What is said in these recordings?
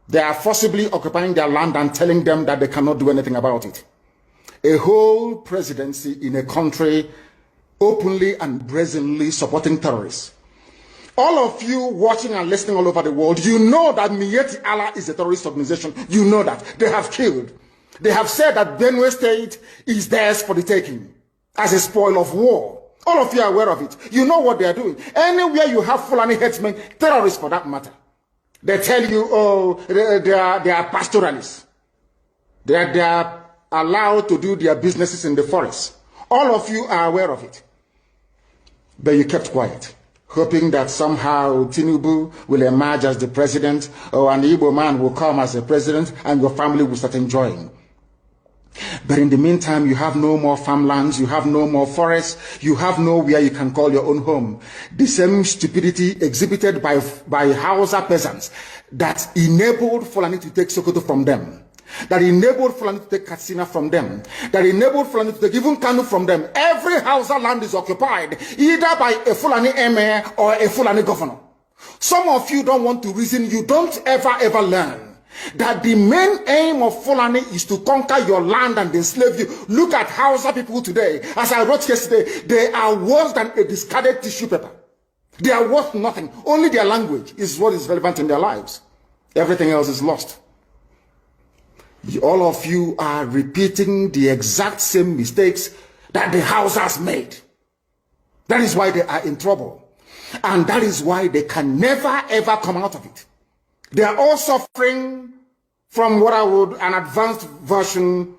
They are forcibly occupying their land and telling them that they cannot do anything about it. A whole presidency in a country openly and brazenly supporting terrorists. All of you watching and listening all over the world, you know that Miyetti Allah is a terrorist organization. You know that. They have killed. They have said that Benue State is theirs for the taking as a spoil of war. All of you are aware of it. You know what they are doing. Anywhere you have Fulani headsmen, terrorists for that matter, they tell you, oh, they are pastoralists. They are allowed to do their businesses in the forest. All of you are aware of it. But you kept quiet, hoping that somehow Tinubu will emerge as the president, or an Igbo man will come as a president, and your family will start enjoying. But in the meantime, you have no more farmlands, you have no more forests, you have nowhere you can call your own home. The same stupidity exhibited by Hausa peasants that enabled Fulani to take Sokoto from them, that enabled Fulani to take Katsina from them, that enabled Fulani to take even Kanu from them. Every Hausa land is occupied either by a Fulani emir or a Fulani governor. Some of you don't want to reason, you don't ever learn that the main aim of Fulani is to conquer your land and enslave you. Look at Hausa people today. As I wrote yesterday, they are worse than a discarded tissue paper. They are worth nothing. Only their language is what is relevant in their lives. Everything else is lost. All of you are repeating the exact same mistakes that the Hausas made. That is why they are in trouble. And that is why they can never ever come out of it. They are all suffering from what I would, an advanced version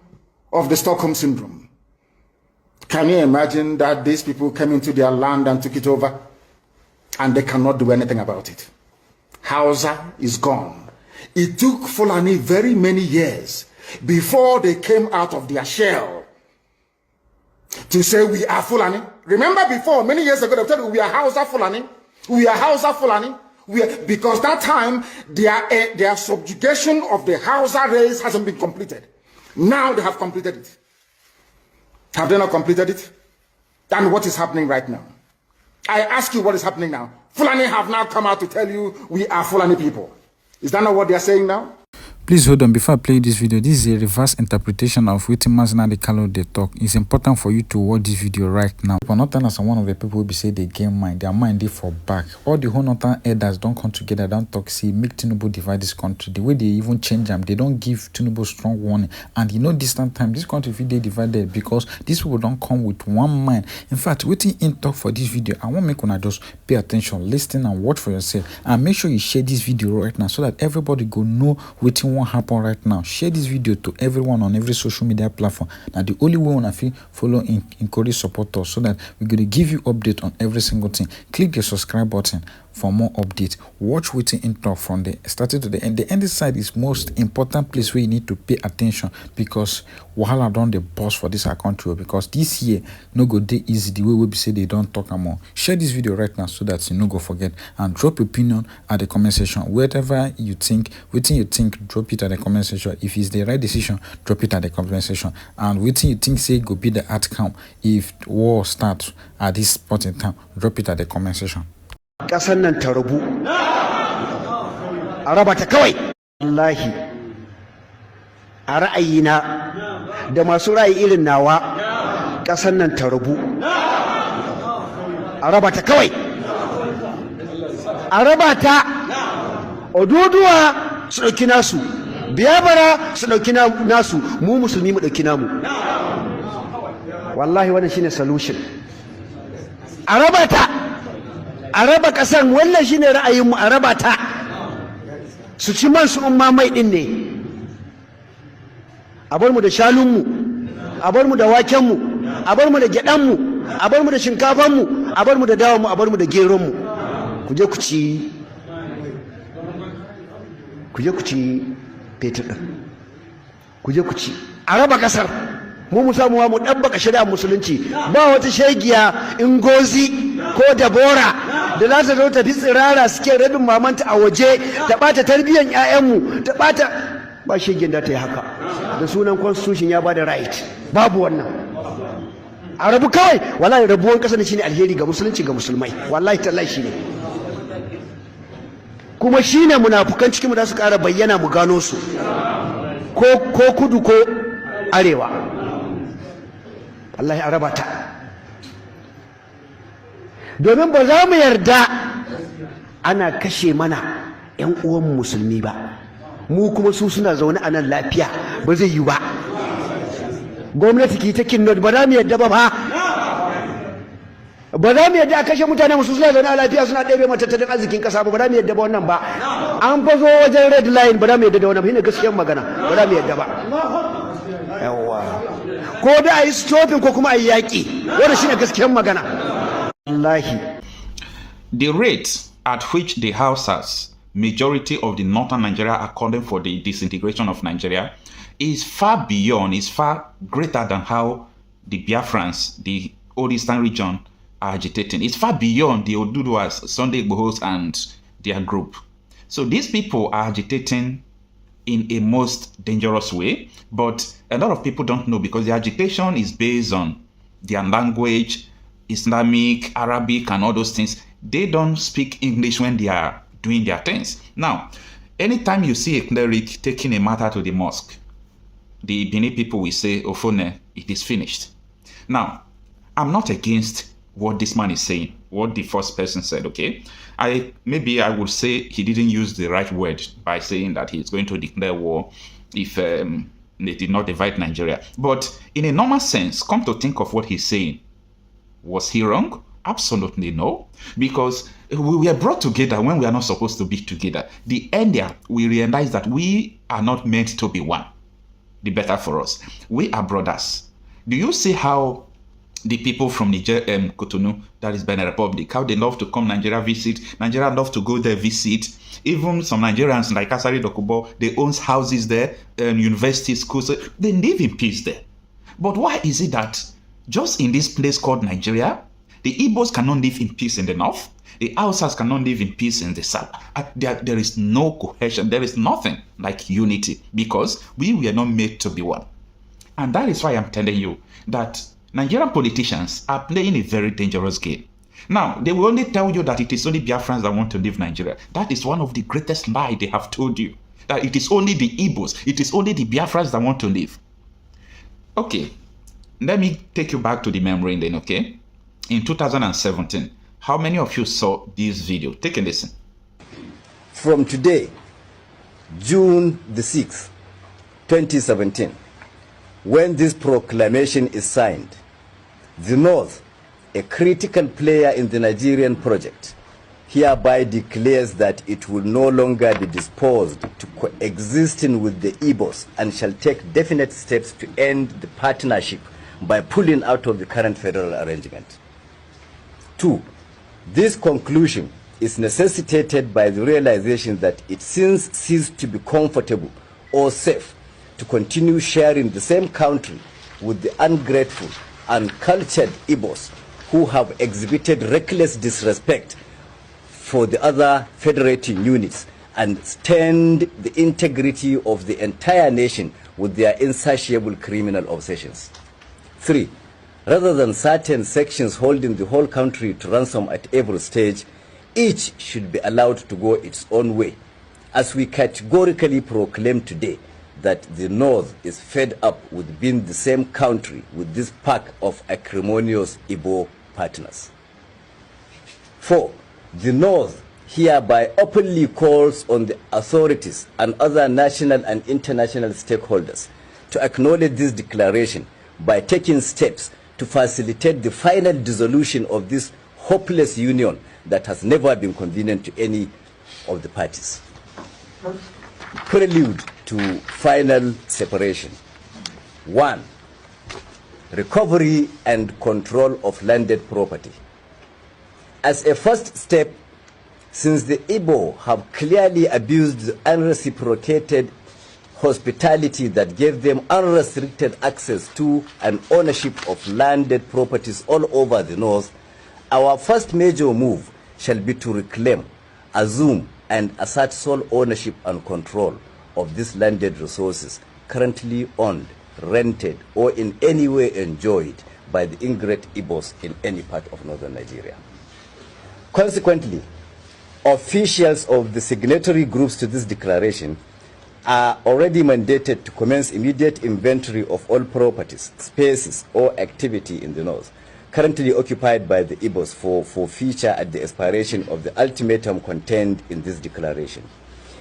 of the Stockholm Syndrome. Can you imagine that these people came into their land and took it over and they cannot do anything about it? Hausa is gone. It took Fulani very many years before they came out of their shell to say we are Fulani. Remember before, many years ago, they told you we are Hausa Fulani. We are Hausa Fulani. Because that time, their subjugation of the Hausa race hasn't been completed. Now they have completed it. Have they not completed it? And what is happening right now? I ask you what is happening now. Fulani have now come out to tell you we are Fulani people. Is that not what they are saying now? Please hold on before I play this video. This is a reverse interpretation of what Mazinadi Kalo they talk. It's important for you to watch this video right now. But not as one of the people will be say they gain mind. Their mind they for back. All the whole northern elders don't come together, don't talk, see, make Tinubu divide this country. The way they even change them, they don't give Tinubu strong warning. And you know, distant time, this country if they divided because these people don't come with one mind. In fact, waiting in talk for this video, I want make una just pay attention, listen and watch for yourself. And make sure you share this video right now so that everybody go know waiting what happen right now. Share this video to everyone on every social media platform. Now the only way I feel follow encourage support us so that we're going to give you update on every single thing. Click the subscribe button for more updates. Watch waiting in talk from the started to the end. The end side is most important place where you need to pay attention because wahala done the boss for this our country because this year no go day easy the way we say they don't talk more. Share this video right now so that you no go forget and drop opinion at the comment section. Whatever you think, waiting you think, drop it at the comment section. If it's the right decision, drop it at the comment section. And waiting you think say go be the outcome if war starts at this point in time, drop it at the comment section. Kasan nan ta rubu a raba ta kawai wallahi a ra'ayina da masu ra'ayi irin nawa kasan nan ta rubu a raba ta kawai a raba ta oduduwa su dauki nasu Biafra su dauki nasu mu musulmi mu dauki namu wallahi wannan shine solution a raba ta a raba kasan wannan shine ra'ayinmu a raba ta su ci man su umma mai din ne a bar mu da shanunmu a bar mu da wakenmu a bar mu da gyaɗanmu a bar mu da shinkafanmu a bar mu da dawanmu a bar mu da geronmu ku je ku ci fetur ɗin ku je ku ci a raba kasar mu samu mu ɗabbaka shari'ar musulunci ba wata shegiya ingozi ko dabora da za ta zo ta fi tsirara suke rabin mamanta a waje ta ɓata tarbiyyar 'ya'yanmu ta ɓata ba shegin da ta yi haka da sunan constitution ya bada right babu wannan a rabu kawai wallahi rabuwan ƙasa ne shine alheri ga musulunci ga musulmai wallahi tallahi shine kuma shine munafukan cikin mu da su ƙara bayyana mu gano su ko kudu ko arewa. Allah ya raba ta, domin ba za mu yarda ana kashe mana 'yan uwan musulmi ba, mu kuma su suna zaune a nan lafiya, ba zai yi ba. Gwamnati ki ta kinnot, ba za mu yarda ba ba za mu yadda a kashe mutane musu suna zaune a lafiya suna ɗebe matattalin arzikin ƙasa ba za mu yadda ba wannan ba. An fa zo wajen red line, ba za mu yadda da wannan ba, shine gaskiyar magana, ba za mu yadda ba. Yawwa, ko da a yi stopping ko kuma a yi yaƙi, wannan shine gaskiyar magana. Wallahi. The rate at which the Hausas, majority of the northern Nigeria, are calling for the disintegration of Nigeria is far beyond, is far greater than how the Biafrans, the old eastern region, are agitating. It's far beyond the Oduduwas, Sunday Igbohos, and their group. So these people are agitating in a most dangerous way, but a lot of people don't know because the agitation is based on their language, Islamic, Arabic, and all those things. They don't speak English when they are doing their things. Now, anytime you see a cleric taking a matter to the mosque, the Benin people will say, Ofone, it is finished. Now, I'm not against what this man is saying, what the first person said, okay? Maybe I would say he didn't use the right word by saying that he's going to declare war if they did not divide Nigeria. But in a normal sense, come to think of what he's saying, was he wrong? Absolutely no, because we were brought together when we are not supposed to be together. The earlier we realize that we are not meant to be one, the better for us. We are brothers. Do you see how the people from Niger, Cotonou, that is Benin Republic, how they love to come Nigeria visit? Nigeria love to go there visit. Even some Nigerians like Asari Dokubo, they own houses there, university schools. They live in peace there. But why is it that just in this place called Nigeria, the Igbos cannot live in peace in the north, the Hausas cannot live in peace in the south? There is no cohesion. There is nothing like unity because we were not made to be one. And that is why I'm telling you that Nigerian politicians are playing a very dangerous game. Now, they will only tell you that it is only Biafrans that want to leave Nigeria. That is one of the greatest lies they have told you. That it is only the Igbos, it is only the Biafrans that want to leave. Okay, let me take you back to the memory then, okay? In 2017, how many of you saw this video? Take a listen. From today, June the 6th, 2017, when this proclamation is signed, the North, a critical player in the Nigerian project, hereby declares that it will no longer be disposed to coexisting with the Igbos and shall take definite steps to end the partnership by pulling out of the current federal arrangement. 2. This conclusion is necessitated by the realization that it since ceased to be comfortable or safe to continue sharing the same country with the ungrateful and cultured Igbos who have exhibited reckless disrespect for the other federating units and stained the integrity of the entire nation with their insatiable criminal obsessions. 3. Rather than certain sections holding the whole country to ransom at every stage, each should be allowed to go its own way, as we categorically proclaim today that the North is fed up with being the same country with this pack of acrimonious Igbo partners. 4. The North hereby openly calls on the authorities and other national and international stakeholders to acknowledge this declaration by taking steps to facilitate the final dissolution of this hopeless union that has never been convenient to any of the parties. Prelude to final separation. 1. Recovery and control of landed property. As a first step, since the Igbo have clearly abused the unreciprocated hospitality that gave them unrestricted access to and ownership of landed properties all over the North, our first major move shall be to reclaim, assume, and assert sole ownership and control of these landed resources currently owned, rented, or in any way enjoyed by the ingrate Igbos in any part of northern Nigeria. Consequently, Officials of the signatory groups to this declaration are already mandated to commence immediate inventory of all properties, spaces, or activity in the north currently occupied by the Igbos for forfeiture at the expiration of the ultimatum contained in this declaration.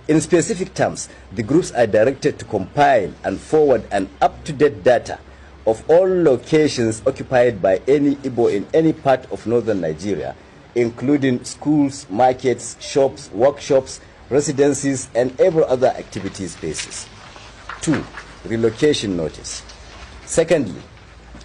In specific terms, the groups are directed to compile and forward an up-to-date data of all locations occupied by any Igbo in any part of northern Nigeria, including schools, markets, shops, workshops, residencies, and every other activity spaces. 2. Relocation notice. Secondly,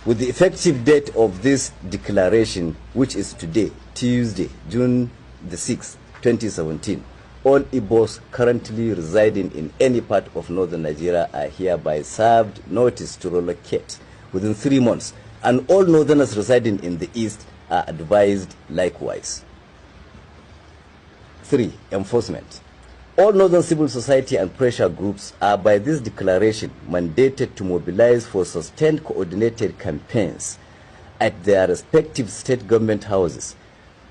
with the effective date of this declaration, which is today, Tuesday, June the 6th, 2017, all Igbos currently residing in any part of northern Nigeria are hereby served notice to relocate within 3 months, and all northerners residing in the east are advised likewise. 3. Enforcement. All northern civil society and pressure groups are by this declaration mandated to mobilize for sustained coordinated campaigns at their respective state government houses,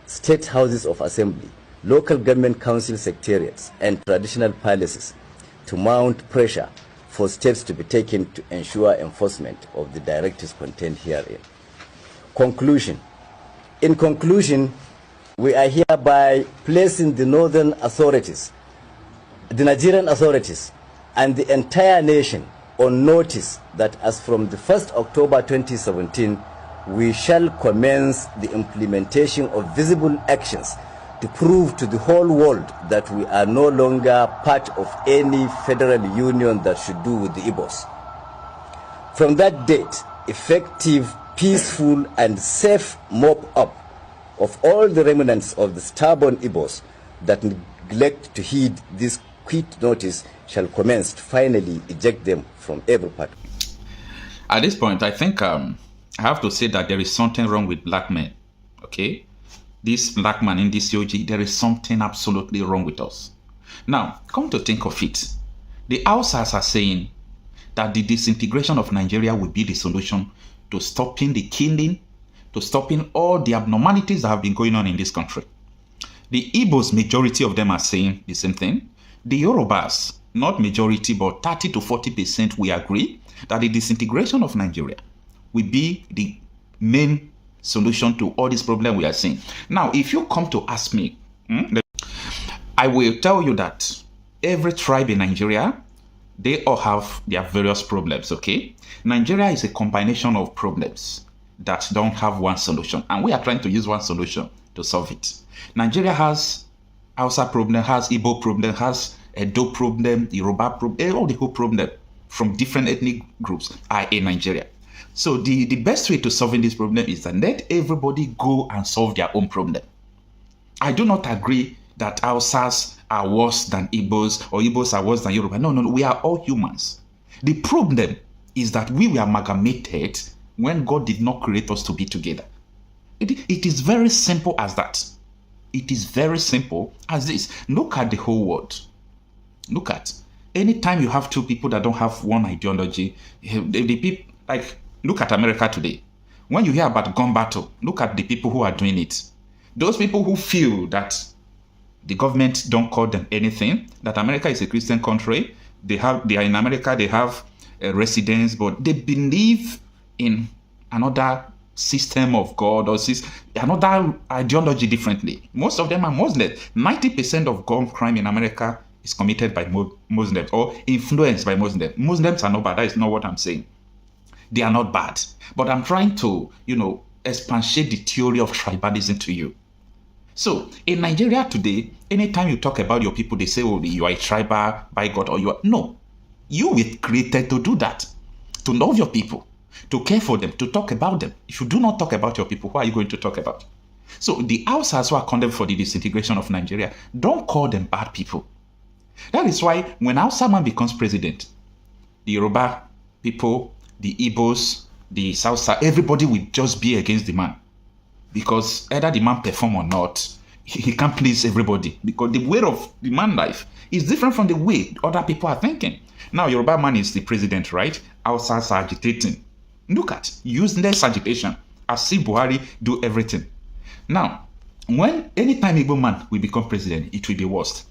state houses of assembly, local government council secretariats, and traditional palaces to mount pressure for steps to be taken to ensure enforcement of the directives contained herein. Conclusion. In conclusion, we are hereby placing the northern authorities, the Nigerian authorities, and the entire nation on notice that as from the 1st October 2017, we shall commence the implementation of visible actions to prove to the whole world that we are no longer part of any federal union that should do with the Igbos. From that date, effective, peaceful, and safe mop-up of all the remnants of the stubborn Igbos that neglect to heed this quit notice shall commence to finally eject them from every part. At this point, I think I have to say that there is something wrong with black men. Okay? This black man in this OG, there is something absolutely wrong with us. Now, come to think of it, the outsiders are saying that the disintegration of Nigeria will be the solution to stopping the killing, to stopping all the abnormalities that have been going on in this country. The Igbos, majority of them are saying the same thing. The Yorubas, not majority, but 30 to 40%, we agree that the disintegration of Nigeria will be the main solution to all this problem we are seeing. Now, if you come to ask me, I will tell you that every tribe in Nigeria, they all have their various problems, okay? Nigeria is a combination of problems that don't have one solution, and we are trying to use one solution to solve it. Nigeria has Hausa problem, has Igbo problem, has Edo problem, Yoruba problem, all the whole problem from different ethnic groups are in Nigeria. So the best way to solving this problem is that let everybody go and solve their own problem. I do not agree that Hausas are worse than Igbos or Igbos are worse than Yoruba. No, we are all humans. The problem is that we were amalgamated when God did not create us to be together. It is very simple as that. It is very simple as this. Look at the whole world. Look at anytime you have two people that don't have one ideology, the people, like, look at America today. When you hear about gun battle, look at the people who are doing it. Those people who feel that the government don't call them anything, that America is a Christian country, they are in America, they have residence, but they believe in another system of God or another ideology differently. Most of them are Muslims. 90% of gun crime in America is committed by Muslims or influenced by Muslims. Muslims are not bad. That is not what I'm saying. They are not bad. But I'm trying to, expatiate the theory of tribalism to you. So in Nigeria today, anytime you talk about your people, they say, oh, you are a tribal by God, or you are. No. You were created to do that. To love your people, to care for them, to talk about them. If you do not talk about your people, who are you going to talk about? So the outsiders who are condemned for the disintegration of Nigeria, don't call them bad people. That is why when Hausa man becomes president, the Yoruba people, the Igbos, the South, everybody will just be against the man. Because either the man perform or not, he can't please everybody. Because the way of the man life is different from the way other people are thinking. Now, Yoruba man is the president, right? Hausas are agitating. Look at useless agitation. As if Buhari do everything. Now, when anytime Igbo man will become president, it will be worst.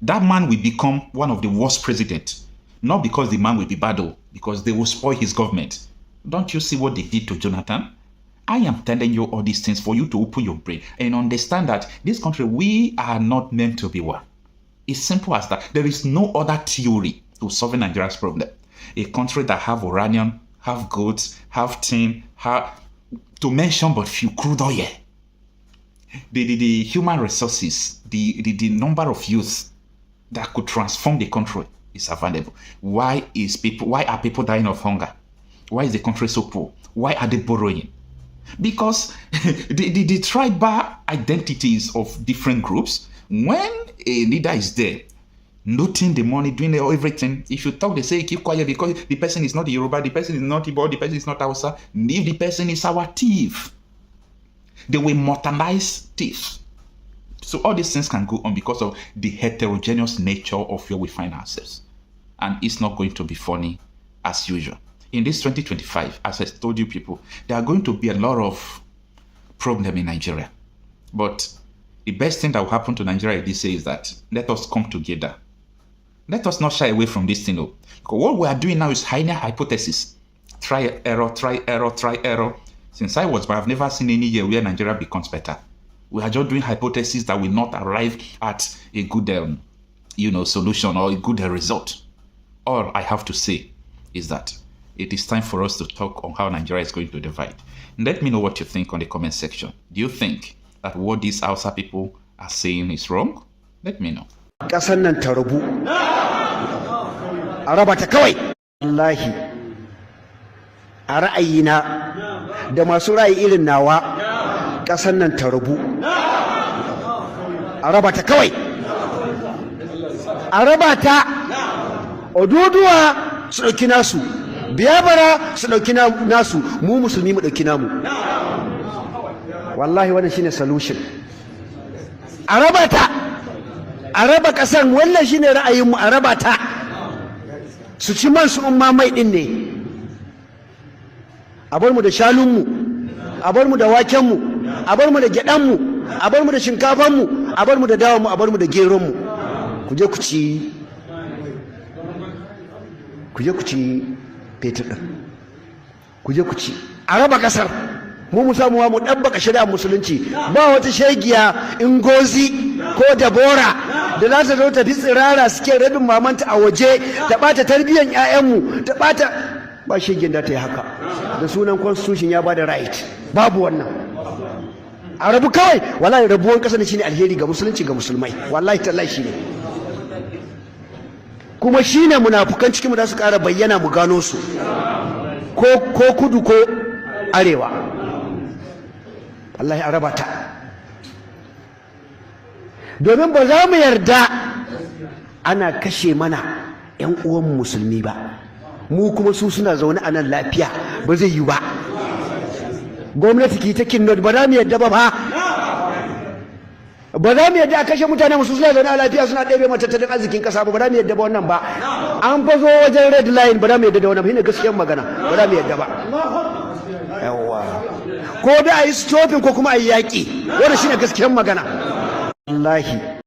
That man will become one of the worst presidents. Not because the man will be bad, because they will spoil his government. Don't you see what they did to Jonathan? I am telling you all these things for you to open your brain and understand that this country, we are not meant to be one. It's simple as that. There is no other theory to solving Nigeria's problem. A country that have uranium, have goods, have tin, have, to mention but few, crude oil. The human resources, the number of youth that could transform the country is available. Why are people dying of hunger? Why is the country so poor? Why are they borrowing? Because the tribal identities of different groups, when a leader is there, noting the money, doing everything, if you talk, they say keep quiet because the person is not Yoruba, the person is not Igbo, the person is not Hausa. If the person is our thief, they will mortalize thieves. So all these things can go on because of the heterogeneous nature of where we find ourselves. And it's not going to be funny as usual. In this 2025, as I told you people, there are going to be a lot of problems in Nigeria. But the best thing that will happen to Nigeria this year is that let us come together. Let us not shy away from this thing. Because what we are doing now is hiding hypothesis. Try error, try error, try error. Since I was, but I've never seen any year where Nigeria becomes better. We are just doing hypotheses that will not arrive at a good, solution or a good result. All I have to say is that it is time for us to talk on how Nigeria is going to divide. Let me know what you think on the comment section. Do you think that what these Hausa people are saying is wrong? Let me know. Ƙasar nan ta rabu. A raba ta kawai. Wallahi. A ra'ayina da masu ra'ayi irin nawa, ƙasar nan ta rabu. A raba ta kawai. A raba ta. Oduduwa su ɗauki nasu. Biafra su ɗauki nasu, mu musulmi mu ɗauki namu. Wallahi wannan shine solution. A raba ta, a raba ƙasar, wannan shine ra'ayinmu, a raba ta. Su ci man su umma mai ɗin ne. A bar mu da shanunmu, a bar mu da wakenmu, a bar mu da gyaɗanmu, a bar mu da shinkafanmu, a bar mu da dawanmu, a bar mu da geronmu. Ku je ku ci fetur ɗin, ku je ku ci a raba ƙasar, mu samu mu ɗabbaka shari'ar musulunci. Ba wata shegiya Ngozi ko Dabora da za ta zo ta fi tsirara suke rabin mamanta a waje ta ɓata tarbiyyar 'ya'yanmu, ta ɓata, ba shegiyar da ta yi haka da sunan constitution ya ba da right. Babu wannan. A rabu kawai. Wallahi rabuwan ƙasar ne shine alheri ga musulunci, ga musulmai. Wallahi tallahi shine. Kuma shine munafukan cikin mu da su ƙara bayyana mu gano su, ko kudu ko arewa. Wallahi a raba ta, domin ba za mu yarda ana kashe mana 'yan uwan musulmi ba, mu kuma su suna zaune a nan lafiya. Ba zai yi ba. Gwamnati ki ta kinnot, ba za mu yarda ba. Ba za mu yadda a kashe mutane musu suna zaune a lafiya suna ɗebe matattalin arzikin ƙasa ba. Ba za mu yadda ba wannan ba. An fa zo wajen red line, ba za mu yadda da wannan ba. Shine gaskiyar magana, ba za mu yadda ba. Yawwa, ko da a yi stopping ko kuma a yi yaƙi, wannan shine gaskiyar magana. Wallahi